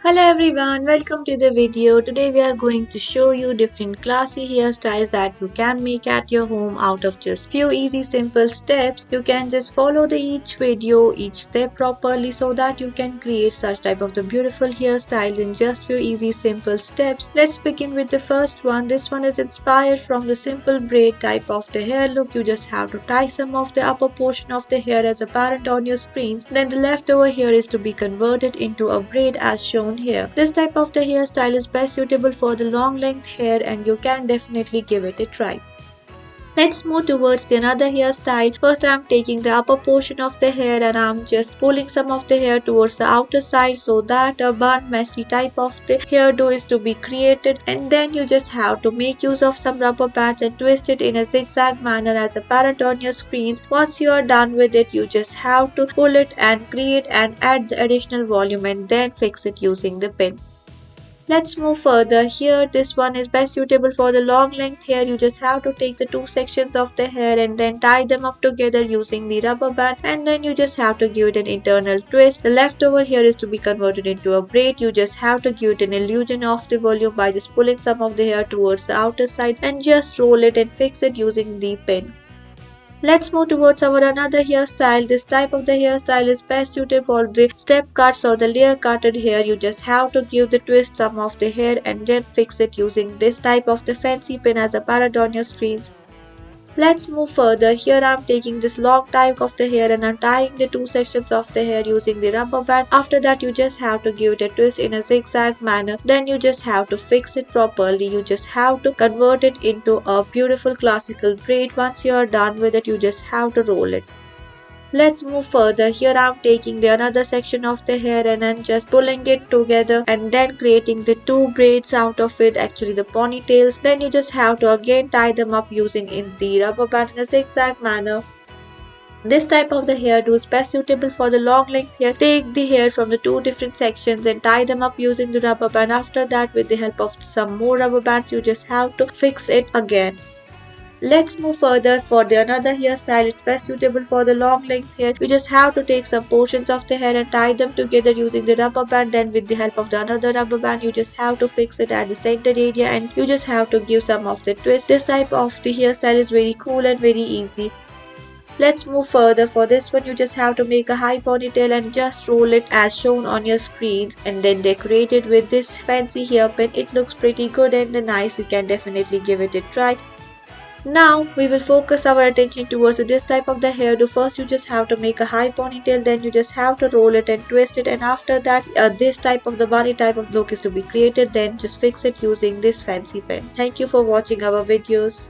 Hello everyone, welcome to the video. Today we are going to show you different classy hairstyles that you can make at your home out of just few easy simple steps. You can just follow each video, each step properly so that you can create such type of the beautiful hairstyles in just few easy simple steps. Let's begin with the first one. This one is inspired from the simple braid type of the hair look. You just have to tie some of the upper portion of the hair as apparent on your screens. Then the leftover hair is to be converted into a braid as shown here. This type of the hairstyle is best suitable for the long length hair and you can definitely give it a try. Let's move towards the another hairstyle. First I am taking the upper portion of the hair and I am just pulling some of the hair towards the outer side so that a bun messy type of the hairdo is to be created, and then you just have to make use of some rubber bands and twist it in a zigzag manner as apparent on your screens. Once you are done with it, you just have to pull it and create and add the additional volume and then fix it using the pin. Let's move further. Here this one is best suitable for the long length hair. You just have to take the two sections of the hair and then tie them up together using the rubber band, and then you just have to give it an internal twist. The leftover hair is to be converted into a braid. You just have to give it an illusion of the volume by just pulling some of the hair towards the outer side and just roll it and fix it using the pin. Let's move towards our another hairstyle. This type of the hairstyle is best suited for the step cuts or the layer cutted hair. You just have to give the twist some of the hair and then fix it using this type of the fancy pin as apparent on your screens. Let's move further. Here I am taking this long type of the hair and I'm tying the two sections of the hair using the rubber band. After that you just have to give it a twist in a zigzag manner. Then you just have to fix it properly. You just have to convert it into a beautiful classical braid. Once you are done with it, you just have to roll it. Let's move further. Here I am taking the another section of the hair and I'm just pulling it together and then creating the two braids out of it, actually the ponytails. Then you just have to again tie them up using in the rubber band in a zigzag manner. This type of the hairdo is best suitable for the long length hair. Take the hair from the two different sections and tie them up using the rubber band. After that, with the help of some more rubber bands, you just have to fix it again. Let's move further. For the another hairstyle, it's best suitable for the long length hair. You just have to take some portions of the hair and tie them together using the rubber band. Then with the help of the another rubber band, you just have to fix it at the center area and you just have to give some of the twist. This type of the hairstyle is very cool and very easy. Let's move further. For this one, you just have to make a high ponytail and just roll it as shown on your screens and then decorate it with this fancy hairpin. It looks pretty good and nice. You can definitely give it a try. Now we will focus our attention towards this type of the hairdo. First you just have to make a high ponytail, then you just have to roll it and twist it, and after that this type of the bunny type of look is to be created. Then just fix it using this fancy pen. Thank you for watching our videos.